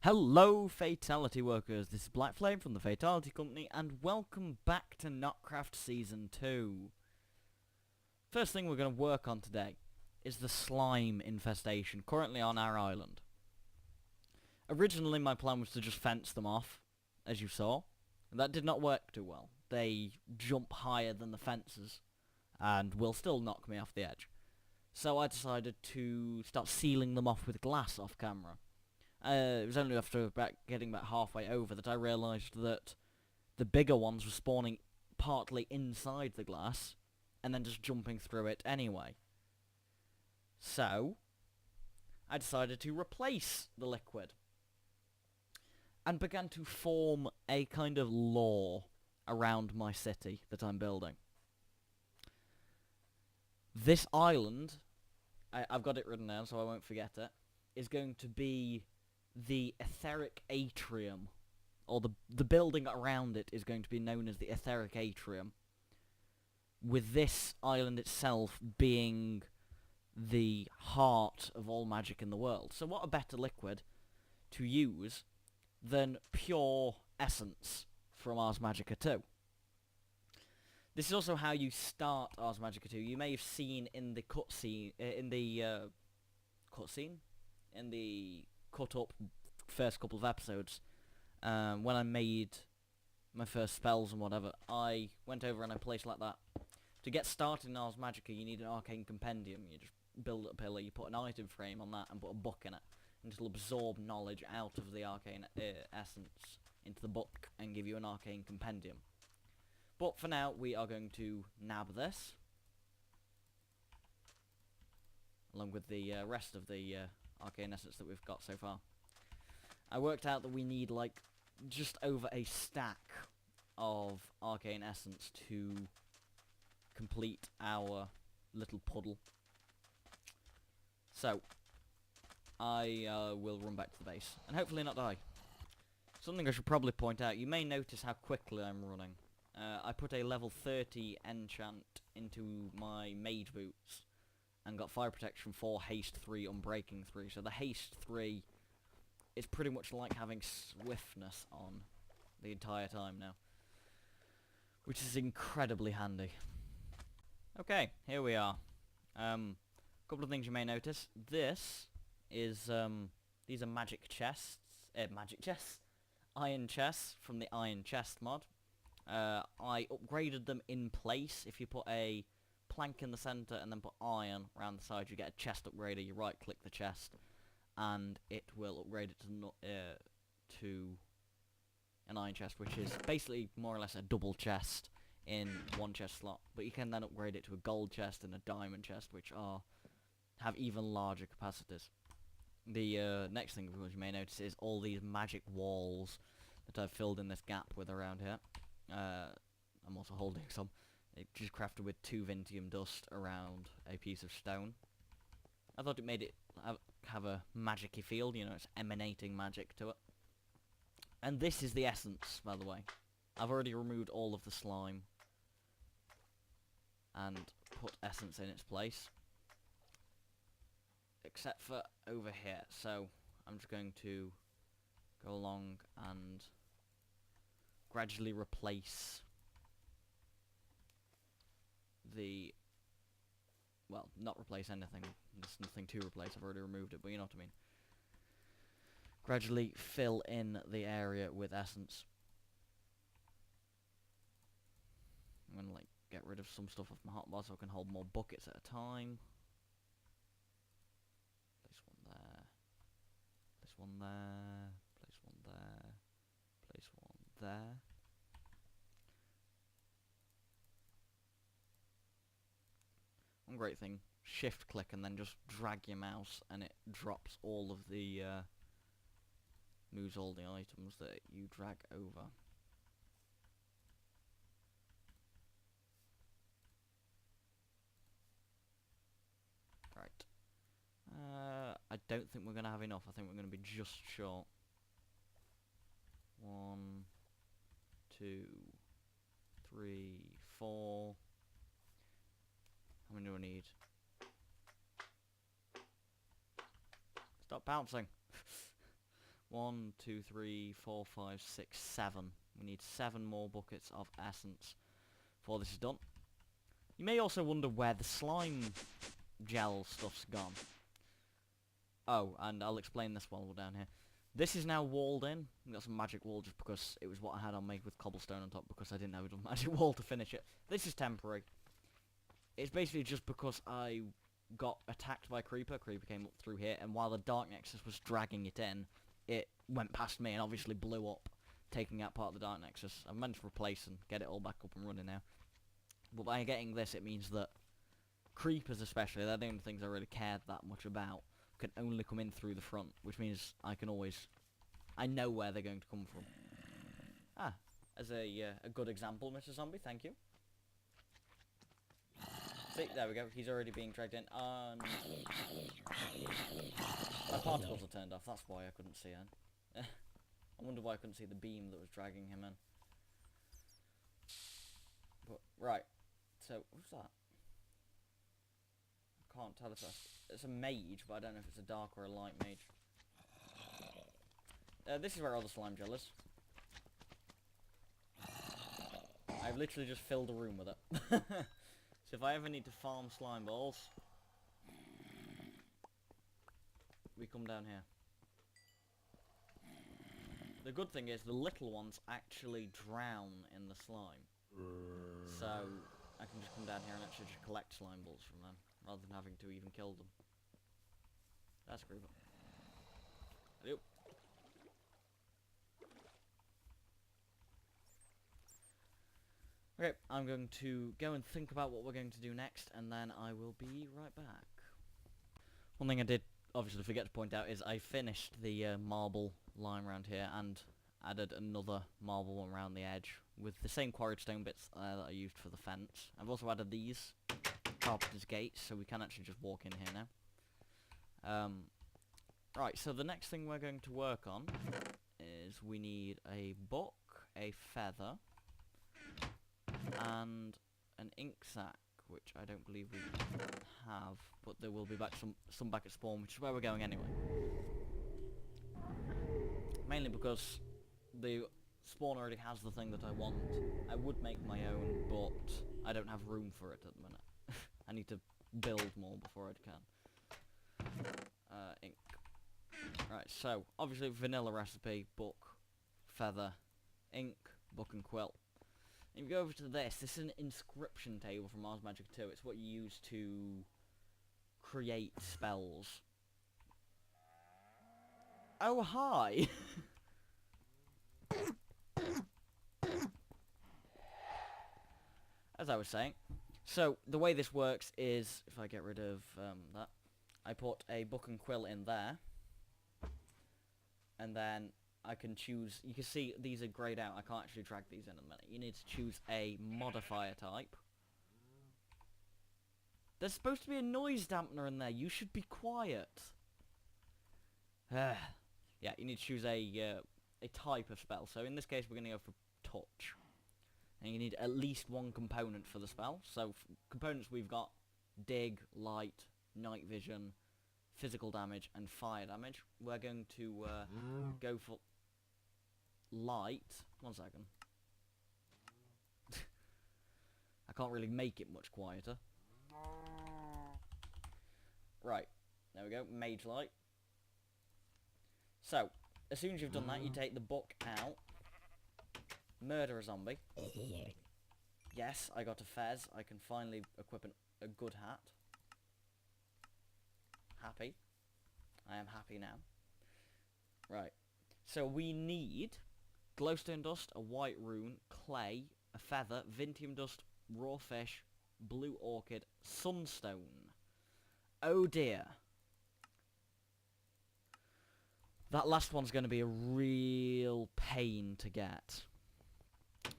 Hello, Fatality Workers. This is Black Flame from the Fatality Company, and welcome back to Noc'Craft Season 2. First thing we're going to work on today is the slime infestation currently on our island. Originally, my plan was to just fence them off, as you saw. And that did not work too well. They jump higher than the fences, and will still knock me off the edge. So I decided to start sealing them off with glass off camera. It was only after getting about halfway over that I realised that the bigger ones were spawning partly inside the glass, and then just jumping through it anyway. So, I decided to replace the liquid, and began to form a kind of law around my city that I'm building. This island, I've got it written down so I won't forget it, is going to be the etheric atrium, or the building around it is going to be known as the etheric atrium, with this island itself being the heart of all magic in the world. So what a better liquid to use than pure essence from Ars Magica 2. This is also how you start Ars Magica 2. You may have seen in the cutscene, in the cut up first couple of episodes, when I made my first spells and whatever, I went over and I placed like that. To get started in Ars Magica, you need an Arcane compendium. You just build a pillar, you put an item frame on that, and put a book in it, and it'll absorb knowledge out of the Arcane essence into the book and give you an Arcane compendium. But for now, we are going to nab this, along with the rest of the Arcane essence that we've got so far. I worked out that we need like just over a stack of Arcane essence to complete our little puddle. So, I will run back to the base, and hopefully not die. Something I should probably point out, you may notice how quickly I'm running. I put a level 30 enchant into my Mage boots, and got fire protection 4, haste 3, unbreaking 3. So the haste 3 is pretty much like having swiftness on the entire time now, which is incredibly handy. Okay, here we are. Couple of things you may notice. This is these are magic chests, iron chests from the iron chest mod. I upgraded them in place. If you put a plank in the center and then put iron around the side, you get a chest upgrader. You right click the chest and it will upgrade it to an iron chest, which is basically more or less a double chest in one chest slot. But you can then upgrade it to a gold chest and a diamond chest, which have even larger capacities. The next thing you may notice is all these magic walls that I've filled in this gap with around here. I'm also holding some. It just crafted with 2 Vintium dust around a piece of stone. I thought it made it have a magic-y feel, you know, it's emanating magic to it. And this is the essence, by the way. I've already removed all of the slime and put essence in its place, except for over here. So I'm just going to go along and gradually replace the, well, not replace anything, there's nothing to replace, I've already removed it, but you know what I mean. Gradually fill in the area with essence. I'm gonna like get rid of some stuff off my hotbar so I can hold more buckets at a time. Place one there, place one there, place one there, place one there. One great thing, shift click and then just drag your mouse and it drops all of the moves all the items that you drag over. Right. I don't think we're gonna have enough. I think we're gonna be just short. 1, 2, 3, 4. How many do I need? Stop bouncing. 1, 2, 3, 4, 5, 6, 7. We need 7 more buckets of essence before this is done. You may also wonder where the slime gel stuff's gone. Oh, and I'll explain this while we're down here. This is now walled in. I've got some magic wall just because it was what I had on me with cobblestone on top because I didn't have enough magic wall to finish it. This is temporary. It's basically just because I got attacked by a creeper. Creeper came up through here, and while the Dark Nexus was dragging it in, it went past me and obviously blew up, taking out part of the Dark Nexus. I've managed to replace and get it all back up and running now. But by getting this, it means that creepers especially, they're the only things I really cared that much about, can only come in through the front, which means I can always... I know where they're going to come from. Ah, as a good example, Mr. Zombie, thank you. See, there we go, he's already being dragged in. My particles are turned off, that's why I couldn't see him. I wonder why I couldn't see the beam that was dragging him in. But, right, so, what's that? I can't tell if it's a mage, but I don't know if it's a dark or a light mage. This is where all the slime gel is. I've literally just filled a room with it. So if I ever need to farm slime balls, we come down here. The good thing is the little ones actually drown in the slime. So I can just come down here and actually just collect slime balls from them, rather than having to even kill them. That's creepy. Hello. Okay, I'm going to go and think about what we're going to do next, and then I will be right back. One thing I did obviously forget to point out is I finished the marble line around here and added another marble one around the edge with the same quarried stone bits that I used for the fence. I've also added these carpenter's gates, so we can actually just walk in here now. Right, so the next thing we're going to work on is we need a book, a feather, and an ink sac, which I don't believe we have, but there will be some back at spawn, which is where we're going anyway. Mainly because the spawn already has the thing that I want. I would make my own, but I don't have room for it at the minute. I need to build more before I can. Ink. Right, so, obviously vanilla recipe, book, feather, ink, book and quill. If you go over to this is an inscription table from Ars Magic 2. It's what you use to create spells. Oh, hi! As I was saying, so the way this works is, if I get rid of that, I put a book and quill in there, and then I can choose, you can see these are greyed out, I can't actually drag these in a minute. You need to choose a modifier type. There's supposed to be a noise dampener in there, you should be quiet. Yeah, you need to choose a type of spell, so in this case we're going to go for touch. And you need at least one component for the spell, so components we've got dig, light, night vision, physical damage, and fire damage. We're going to go for light. 1 second. I can't really make it much quieter. Right, there we go, mage light. So, as soon as you've done that, you take the book out, murder a zombie. Yes, I got a fez. I can finally equip a good hat. Happy. I am happy now. Right. So we need glowstone dust, a white rune, clay, a feather, vintium dust, raw fish, blue orchid, sunstone. Oh dear. That last one's going to be a real pain to get.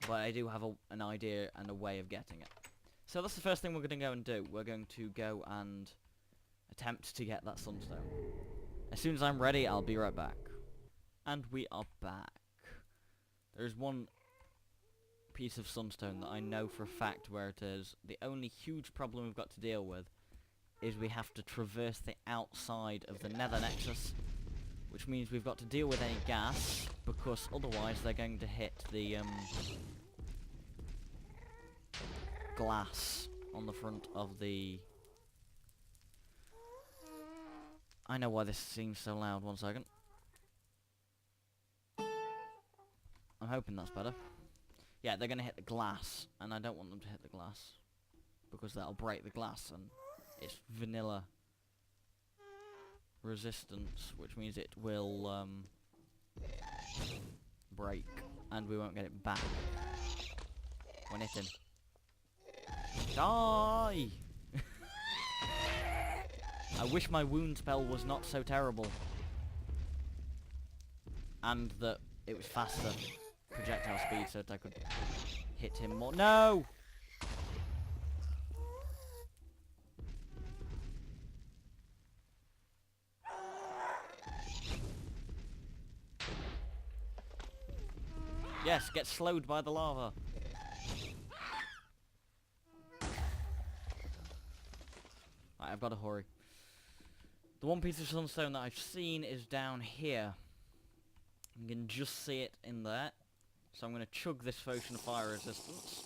But I do have an idea and a way of getting it. So that's the first thing we're going to go and do. We're going to go and attempt to get that sunstone. As soon as I'm ready, I'll be right back. And we are back. There's one piece of sunstone that I know for a fact where it is. The only huge problem we've got to deal with is we have to traverse the outside of the nether nexus, which means we've got to deal with any gas, because otherwise they're going to hit the glass on the front of the... I know why this seems so loud, 1 second. I'm hoping that's better. Yeah, they're going to hit the glass, and I don't want them to hit the glass, because that'll break the glass, and it's vanilla resistance, which means it will break, and we won't get it back when hitting. Die! I wish my wound spell was not so terrible, and that it was faster projectile speed, so that I could hit him more. No! Yes, get slowed by the lava. Right, I've got to hurry. The one piece of sunstone that I've seen is down here. You can just see it in there. So I'm going to chug this potion of fire resistance.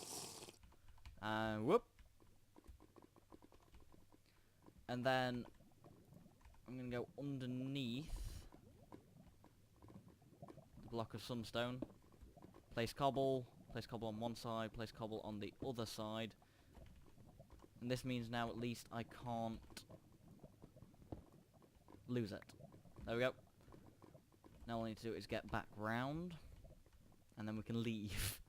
And whoop. And then I'm going to go underneath the block of sunstone. Place cobble on one side, place cobble on the other side. And this means now at least I can't lose it. There we go. Now all I need to do is get back round, and then we can leave.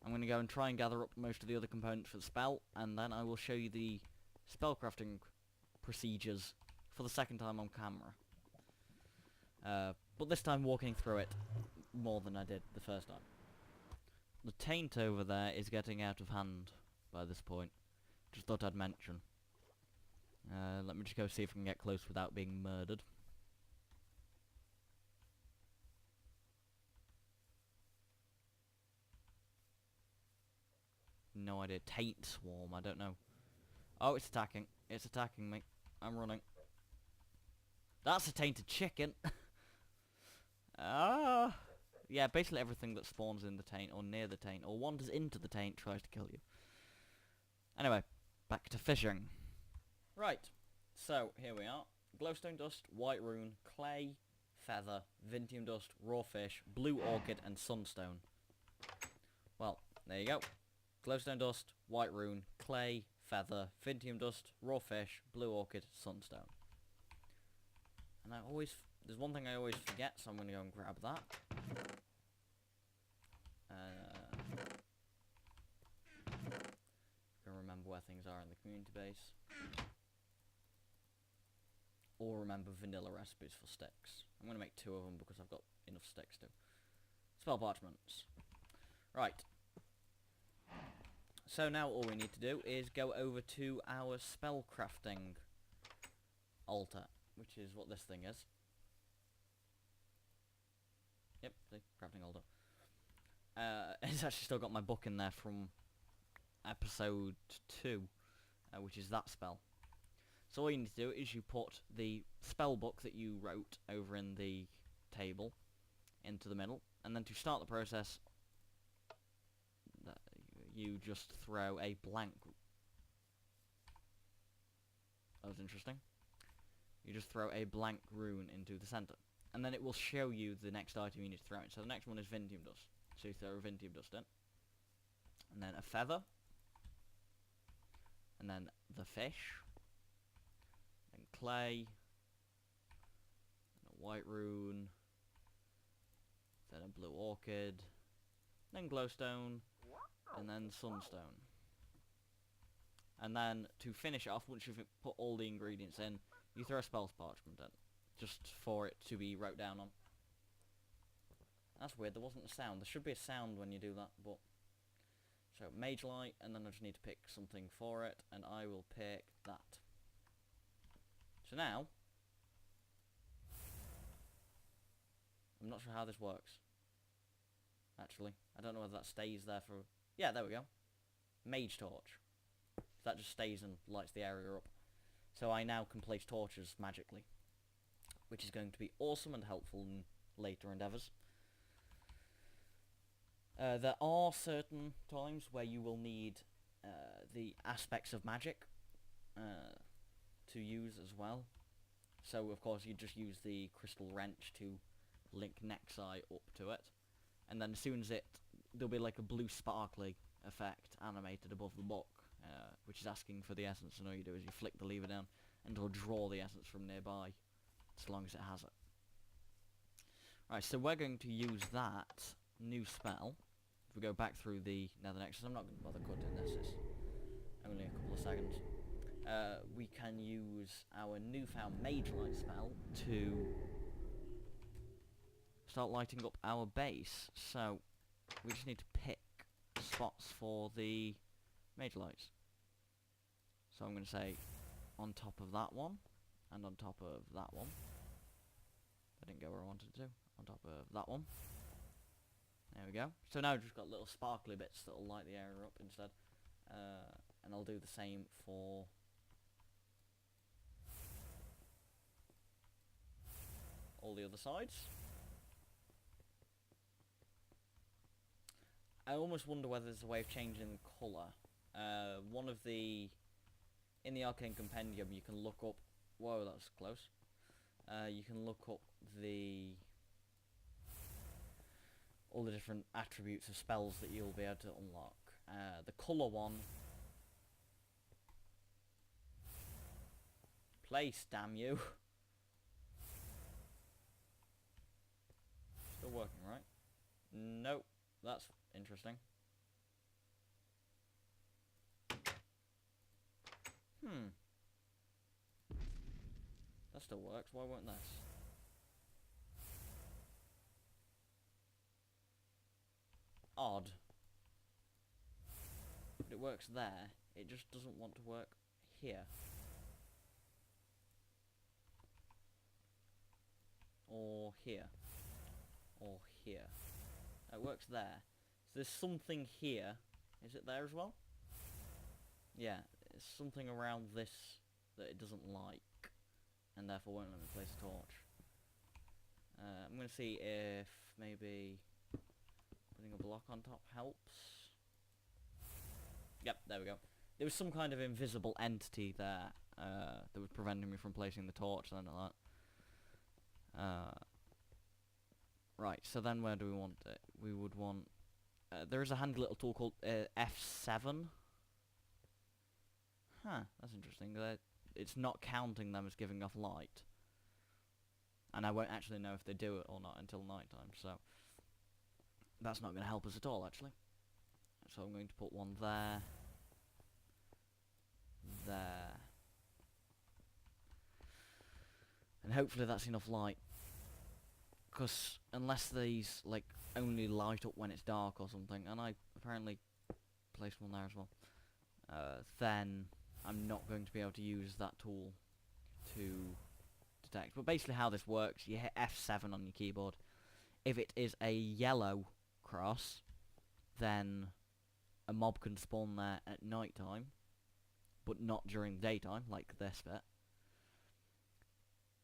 I'm going to go and try and gather up most of the other components for the spell, and then I will show you the spellcrafting procedures for the second time on camera. But this time walking through it more than I did the first time. The taint over there is getting out of hand by this point. Just thought I'd mention. Let me just go see if I can get close without being murdered. No idea. Taint swarm, I don't know. Oh, it's attacking. It's attacking me. I'm running. That's a tainted chicken. Ah. Yeah, basically everything that spawns in the taint or near the taint or wanders into the taint tries to kill you. Anyway, back to fishing. Right. So, here we are. Glowstone dust, white rune, clay, feather, vintium dust, raw fish, blue orchid, and sunstone. Well, there you go. Glowstone dust, white rune, clay, feather, vintium dust, raw fish, blue orchid, sunstone. And there's one thing I always forget, so I'm going to go and grab that. Gonna remember where things are in the community base. Or remember vanilla recipes for sticks. I'm going to make 2 of them because I've got enough sticks to. Spell parchments. Right. So now all we need to do is go over to our spell crafting altar, which is what this thing is. Yep, the crafting altar. It's actually still got my book in there from episode 2, which is that spell. So all you need to do is you put the spell book that you wrote over in the table into the middle, and then to start the process, you just throw a blank. That was interesting. You just throw a blank rune into the center, and then it will show you the next item you need to throw in. So the next one is vintium dust. So you throw a vintium dust in, and then a feather, and then the fish, then clay, then a white rune, then a blue orchid, then glowstone, and then sunstone. And then to finish it off, once you've put all the ingredients in, you throw a spells parchment in, just for it to be wrote down on. That's weird, there wasn't a sound. There should be a sound when you do that, but... So, Mage Light, and then I just need to pick something for it, and I will pick that. So now... I'm not sure how this works. Actually. I don't know whether that stays there for... Yeah, there we go. Mage Torch. So that just stays and lights the area up. So I now can place torches magically. which is going to be awesome and helpful in later endeavours. There are certain times where you will need the aspects of magic to use as well. So of course you just use the crystal wrench to link Nexi up to it, and then as soon as there'll be like a blue sparkly effect animated above the book, which is asking for the essence, and all you do is you flick the lever down and it'll draw the essence from nearby, as long as it has it. Right, so we're going to use that new spell. If we go back through the Nether Nexus, I'm not going to bother cutting this, it's only a couple of seconds. We can use our newfound Mage light spell to start lighting up our base. So we just need to pick spots for the Mage lights. So I'm going to say on top of that one, and on top of that one. I didn't go where I wanted to. On top of that one. There we go. So now we've just got little sparkly bits that will light the area up instead. And I'll do the same for all the other sides. I almost wonder whether there's a way of changing the colour. In the Arcane compendium you can look up... Whoa, that was close. You can look up all the different attributes of spells that you'll be able to unlock. The colour one... Place, damn you! Still working, right? Nope, that's interesting. That still works, why won't this? Odd. But it works there, it just doesn't want to work here. Or here. Or here. It works there. So there's something here. Is it there as well? Yeah, it's something around this that it doesn't like, and therefore won't let me place a torch. I'm going to see if maybe putting a block on top helps. Yep, there we go. There was some kind of invisible entity there that was preventing me from placing the torch, and like that. Right, so then where do we want it? We would want... there is a handy little tool called F7. Huh, that's interesting. It's not counting them as giving off light. And I won't actually know if they do it or not until night time, so... That's not going to help us at all, actually. So I'm going to put one there. There. And hopefully that's enough light. Because unless these, like, only light up when it's dark or something, and I apparently placed one there as well, then I'm not going to be able to use that tool to detect. But basically how this works, you hit F7 on your keyboard. If it is a yellow cross, then a mob can spawn there at night time, but not during daytime, like this bit.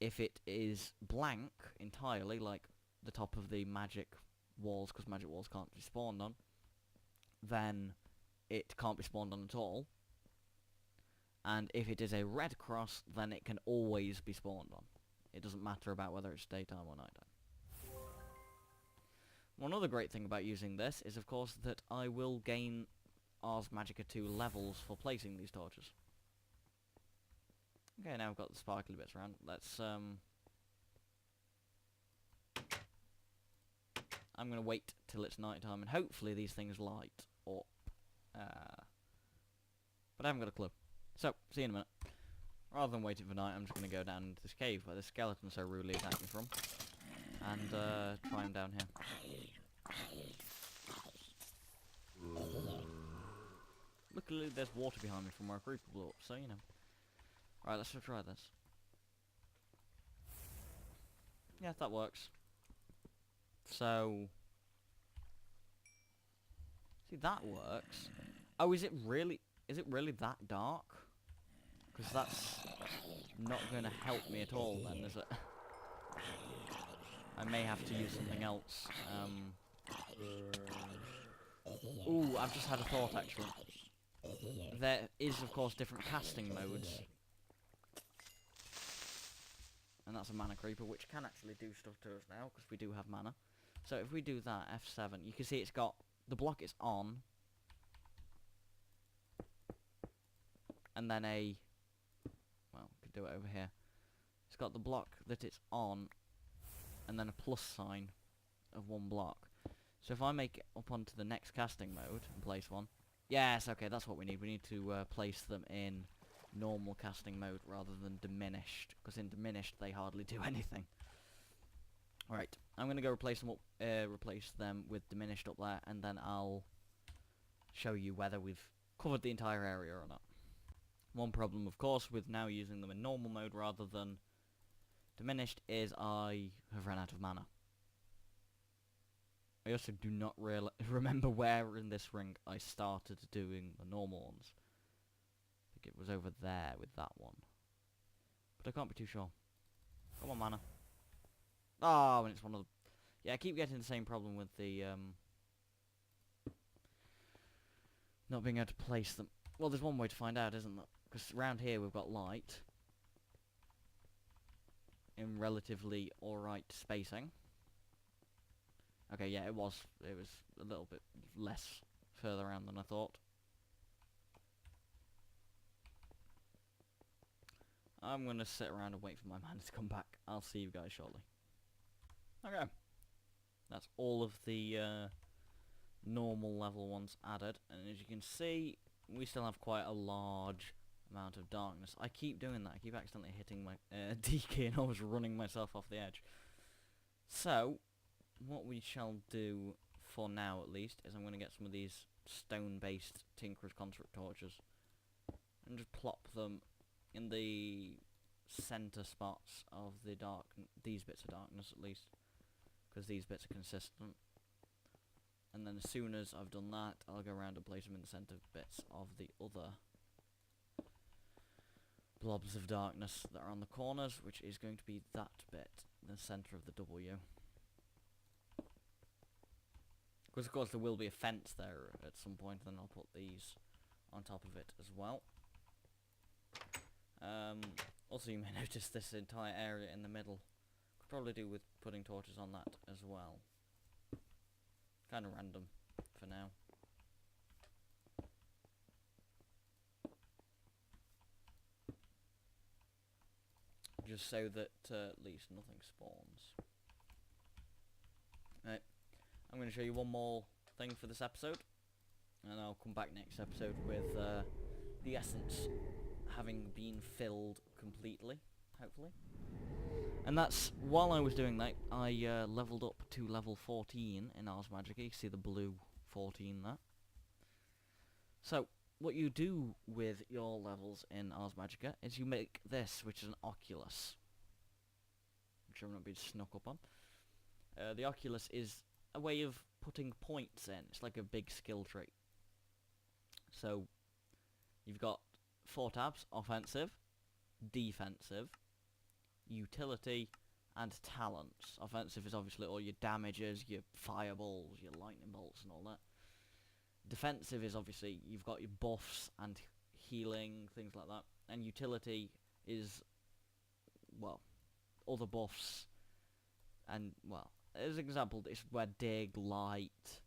If it is blank entirely, like the top of the magic walls, because magic walls can't be spawned on, then it can't be spawned on at all. And if it is a red cross, then it can always be spawned on. It doesn't matter about whether it's daytime or nighttime. One other great thing about using this is, of course, that I will gain Ars Magica 2 levels for placing these torches. Okay, now I've got the sparkly bits around. Let's, I'm going to wait till it's night time, and hopefully these things light up. But I haven't got a clue. So, see you in a minute. Rather than waiting for night, I'm just going to go down into this cave where the skeleton so rudely attacked me from. And, try him down here. Luckily there's water behind me from where a creeper blew up, so you know. Right, let's try this. Yeah, that works. So... See, that works. Oh, is it really that dark? Because that's not going to help me at all then, is it? I may have to use something else. Ooh, I've just had a thought actually. There is of course different casting modes. And that's a mana creeper, which can actually do stuff to us now, because we do have mana. So if we do that, F7, you can see it's got, the block is on. And then well, we could do it over here. It's got the block that it's on, and then a plus sign of one block. So if I make it up onto the next casting mode and place one, yes, okay, that's what we need. We need to place them in normal casting mode rather than diminished, because in diminished they hardly do anything. Alright, I'm gonna go replace them with diminished up there, and then I'll show you whether we've covered the entire area or not. One problem, of course, with now using them in normal mode rather than diminished is I have run out of mana. I also do not remember where in this ring I started doing the normal ones. I think it was over there with that one. But I can't be too sure. Come on, mana. Oh, and it's one of the... Yeah, I keep getting the same problem with the, not being able to place them. Well, there's one way to find out, isn't there? Because around here we've got light. In relatively alright spacing. Okay, yeah, it was a little bit less further around than I thought. I'm gonna sit around and wait for my mana to come back. I'll see you guys shortly. Okay. That's all of the normal level ones added, and as you can see, we still have quite a large amount of darkness. I keep doing that. I keep accidentally hitting my D key and always running myself off the edge. So, what we shall do, for now at least, is I'm going to get some of these stone-based Tinkerer's Construct torches and just plop them in the center spots of the these bits of darkness at least, because these bits are consistent. And then as soon as I've done that, I'll go around and place them in the center bits of the other blobs of darkness that are on the corners, which is going to be that bit, the center of the W. Because of course there will be a fence there at some point, then I'll put these on top of it as well. Also, you may notice this entire area in the middle. Could probably do with putting torches on that as well. Kind of random for now. Just so that at least nothing spawns. Right, I'm going to show you one more thing for this episode, and I'll come back next episode with the essence having been filled completely, hopefully. And that's, while I was doing that, I leveled up to level 14 in Ars Magica. You see the blue 14 there. So, what you do with your levels in Ars Magica is you make this, which is an oculus, which I'm not being snuck up on. The oculus is a way of putting points in. It's like a big skill tree. So, you've got 4 tabs: offensive, defensive, utility, and talents. Offensive is obviously all your damages, your fireballs, your lightning bolts and all that. Defensive is obviously, you've got your buffs and healing, things like that. And utility is, well, other buffs. And, well, as an example, it's where dig, light,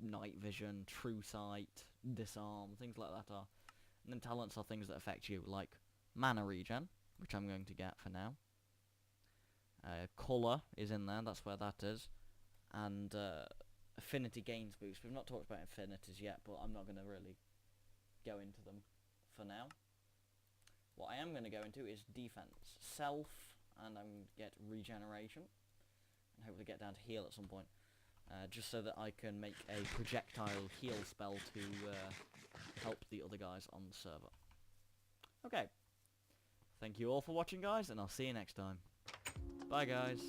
night vision, true sight, disarm, things like that are. And then talents are things that affect you, like mana regen, which I'm going to get for now. Colour is in there, that's where that is. And affinity gains boost. We've not talked about affinities yet, but I'm not going to really go into them for now. What I am going to go into is defense. Self, and I'm going to get regeneration. And hopefully get down to heal at some point. Just so that I can make a projectile heal spell to help the other guys on the server. Okay. Thank you all for watching, guys, and I'll see you next time. Bye, guys.